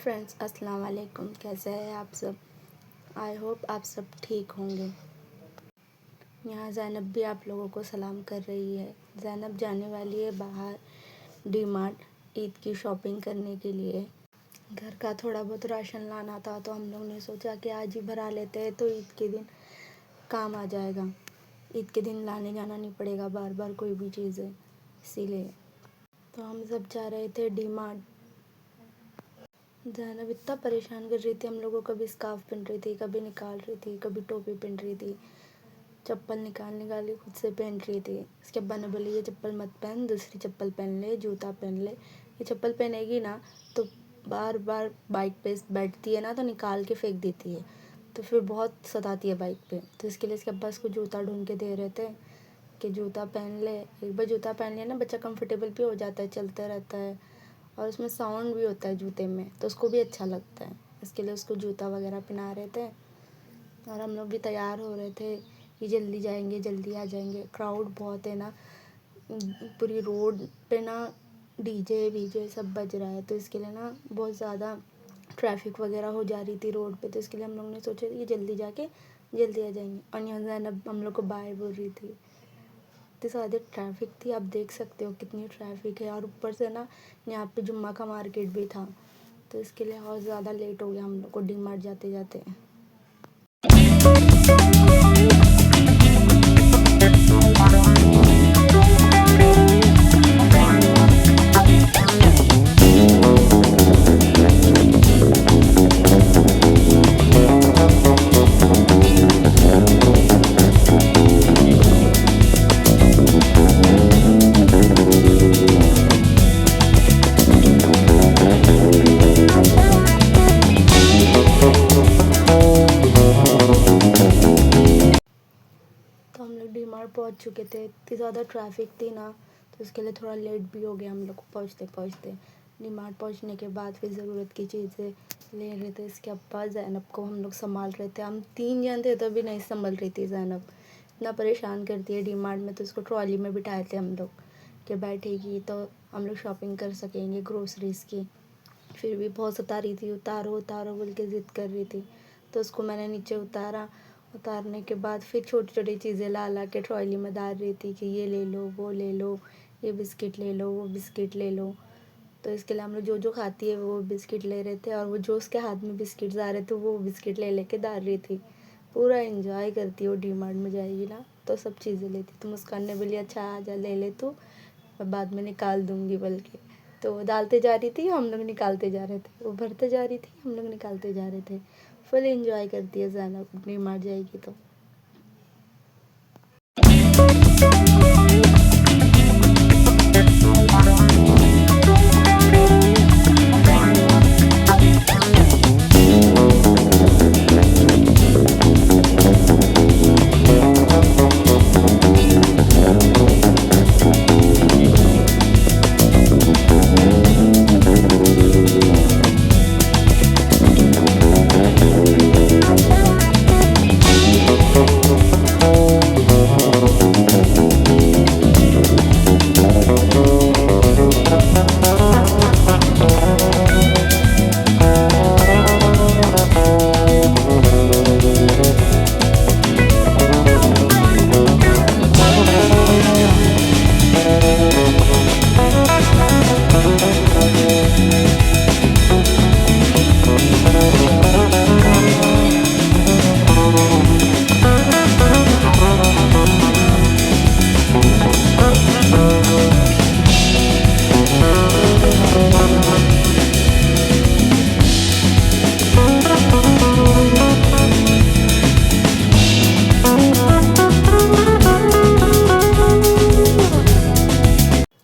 Friends, अस्सलाम वालेकुम। कैसे हैं आप सब? आई होप आप सब ठीक होंगे। यहाँ ज़ैनब भी आप लोगों को सलाम कर रही है। ज़ैनब जाने वाली है बाहर डी मार्ट ईद की शॉपिंग करने के लिए। घर का थोड़ा बहुत राशन लाना था तो हम लोग ने सोचा कि आज ही भरा लेते हैं तो ईद के दिन काम आ जाएगा। ईद के दिन लाने जाना नहीं पड़ेगा बार बार कोई भी चीज़ें, इसीलिए तो हम सब जा रहे थे डी मार्ट। ज़ैनब इतना परेशान कर रही थी हम लोगों को, कभी स्कार्फ पहन रही थी, कभी निकाल रही थी, कभी टोपी पहन रही थी, चप्पल निकाल खुद से पहन रही थी। इसके अब्बा ने बोली ये चप्पल मत पहन, दूसरी चप्पल पहन ले, जूता पहन ले। ये चप्पल पहनेगी ना तो बार बार बाइक पे बैठती है ना तो निकाल के फेंक देती है, तो फिर बहुत सताती है बाइक पे। तो इसके लिए इसके अब्बा इसको जूता ढूंढ के दे रहे थे कि जूता पहन ले। एक बार जूता पहन लिया ना बच्चा कंफर्टेबल भी हो जाता है, चलता रहता है और उसमें साउंड भी होता है जूते में, तो उसको भी अच्छा लगता है। इसके लिए उसको जूता वगैरह पहना रहे थे और हम लोग भी तैयार हो रहे थे कि जल्दी जाएंगे जल्दी आ जाएंगे। क्राउड बहुत है ना, पूरी रोड पे ना डीजे वीजे सब बज रहा है, तो इसके लिए ना बहुत ज़्यादा ट्रैफिक वगैरह हो जा रही थी रोड पे। तो इसके लिए हम लोग ने सोचा कि जल्दी जाके जल्दी आ जाएंगे। और यहाँ ज़ैनब हम लोग को बाय बोल रही थी। इतनी ज़्यादा ट्रैफिक थी, आप देख सकते हो कितनी ट्रैफिक है। और ऊपर से ना यहाँ पे जुम्मा का मार्केट भी था, तो इसके लिए और ज़्यादा लेट हो गया हम लोग को डी मार्ट जाते जाते। तो हम लोग डी मार्ट पहुँच चुके थे। इतनी ज़्यादा ट्रैफिक थी ना, तो इसके लिए थोड़ा लेट भी हो गया हम लोग को पहुँचते पहुँचते। डी मार्ट पहुँचने के बाद फिर ज़रूरत की चीज़ें ले रहे थे। इसके अब्बा ज़ैनब को हम लोग संभाल रहे थे। हम 3 जन थे तो भी नहीं संभल रही थी ज़ैनब, इतना परेशान करती है डी मार्ट में। तो इसको ट्रॉली में बिठाए थे हम लोग कि बैठेगी तो हम लोग शॉपिंग कर सकेंगे ग्रोसरीज़ की। फिर भी बहुत सता रही थी, उतारो उतारो बोल के ज़िद कर रही थी। तो उसको मैंने नीचे उतारा। उतारने के बाद फिर छोटी छोटी चीज़ें ला ला के ट्रॉली में डाल रही थी कि ये ले लो, वो ले लो, ये बिस्किट ले लो, वो बिस्किट ले लो। तो इसके लिए हम लोग जो जो खाती है वो बिस्किट ले रहे थे, और वो जो उसके हाथ में बिस्किट्स आ रहे थे वो बिस्किट ले लेके डाल रही थी। पूरा एंजॉय करती है वो। डी मार्ट में जाएगी ना तो सब चीज़ें लेती। तो मुस्कान ने बोली अच्छा आजा ले ले तू, मैं बाद में निकाल दूँगी बोल के। तो वो डालते जा रही थी, हम लोग निकालते जा रहे थे। वो भरते जा रही थी, हम लोग निकालते जा रहे थे। फुल एंजॉय करती है ज़ैनब डी मार्ट जाएगी तो।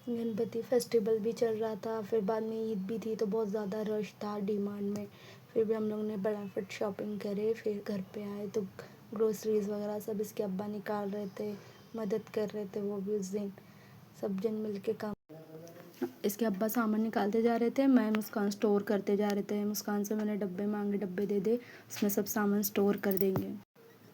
गणपति फेस्टिवल भी चल रहा था, फिर बाद में ईद भी थी, तो बहुत ज़्यादा रश था डी मार्ट में। फिर भी हम लोग ने फटाफट शॉपिंग करे, फिर घर पे आए तो ग्रोसरीज़ वगैरह सब इसके अब्बा निकाल रहे थे, मदद कर रहे थे वो भी उस दिन। सब जन मिल के काम, इसके अब्बा सामान निकालते जा रहे थे, मैं मुस्कान स्टोर करते जा रहे थे। मुस्कान से मैंने डब्बे मांगे, डब्बे दे दे, उसमें सब सामान स्टोर कर देंगे।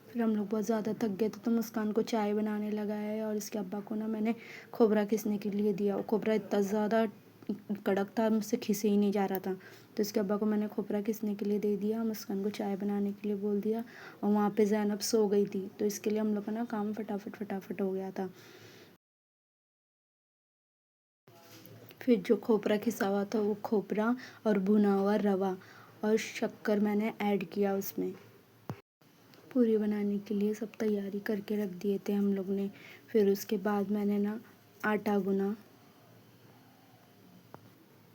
फिर हम लोग बहुत ज़्यादा थक गए थे तो मुस्कान को चाय बनाने लगा है, और इसके अब्बा को ना मैंने खोबरा घिसने के लिए दिया। और खोबरा इतना ज़्यादा कड़क था, मुझसे खिसे ही नहीं जा रहा था। तो इसके अब्बा को मैंने खोपरा घिसने के लिए दे दिया, मुस्कान को चाय बनाने के लिए बोल दिया और वहाँ पे ज़ैनब सो गई थी, तो इसके लिए हम लोग का ना काम फटाफट हो गया था। फिर जो खोपरा घिसा हुआ था वो खोपरा और भुना हुआ रवा और शक्कर मैंने ऐड किया उसमें। पूरी बनाने के लिए सब तैयारी करके रख दिए थे हम लोग ने। फिर उसके बाद मैंने ना आटा गूना।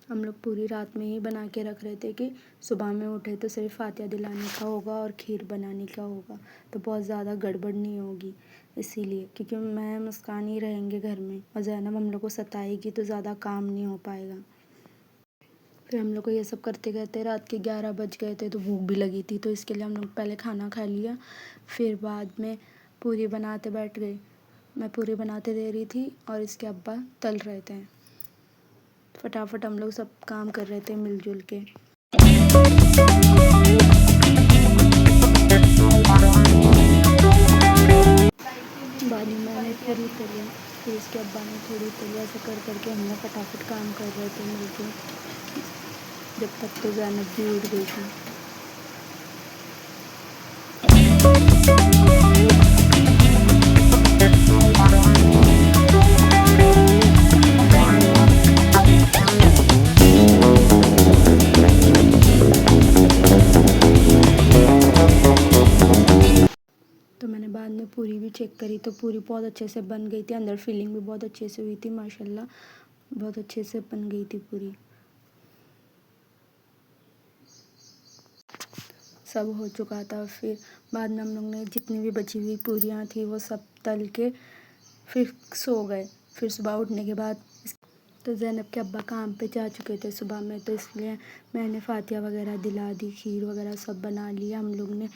हम लोग पूरी रात में ही बना के रख रहे थे कि सुबह में उठे तो सिर्फ फातिया दिलाने का होगा और खीर बनाने का होगा, तो बहुत ज़्यादा गड़बड़ नहीं होगी। इसीलिए क्योंकि मैं मुस्कान ही रहेंगे घर में और ज़ैनब हम लोग को सताएगी तो ज़्यादा काम नहीं हो पाएगा। फिर हम लोग को ये सब करते करते रात के 11 बज गए थे, तो भूख भी लगी थी, तो इसके लिए हम लोग पहले खाना खा लिया। फिर बाद में पूरी बनाते बैठ गए। मैं पूरी बनाते दे रही थी और इसके अब्बा तल रहे थे। फटाफट हम लोग सब काम कर रहे थे मिलजुल के। बाद में मैंने थोड़ी तली, फिर इसके अब्बा ने थोड़ी तली, ऐसे कर करके हम लोग फटाफट काम कर रहे थे मिलके, जब तक तो ज़ैनब भी उठ गई थी। तो मैंने बाद में पूरी भी चेक करी, तो पूरी बहुत अच्छे से बन गई थी, अंदर फिलिंग भी बहुत अच्छे से हुई थी, माशाल्लाह बहुत अच्छे से बन गई थी पूरी। सब हो चुका था। फिर बाद में हम लोग ने जितनी भी बची हुई पूरियाँ थी वो सब तल के फिर सो गए। फिर सुबह उठने के बाद तो ज़ैनब के अब्बा काम पे जा चुके थे सुबह में, तो इसलिए मैंने फातिया वगैरह दिला दी, खीर वगैरह सब बना लिया हम लोग ने।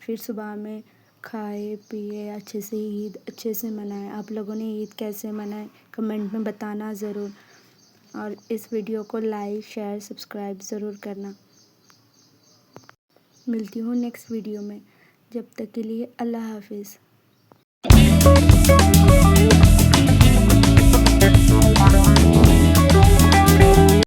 फिर सुबह में खाए पिए, अच्छे से ईद अच्छे से मनाए। आप लोगों ने ईद कैसे मनाए कमेंट में बताना ज़रूर, और इस वीडियो को लाइक शेयर सब्सक्राइब ज़रूर करना। मिलती हूँ नेक्स्ट वीडियो में, जब तक के लिए अल्लाह हाफिज़।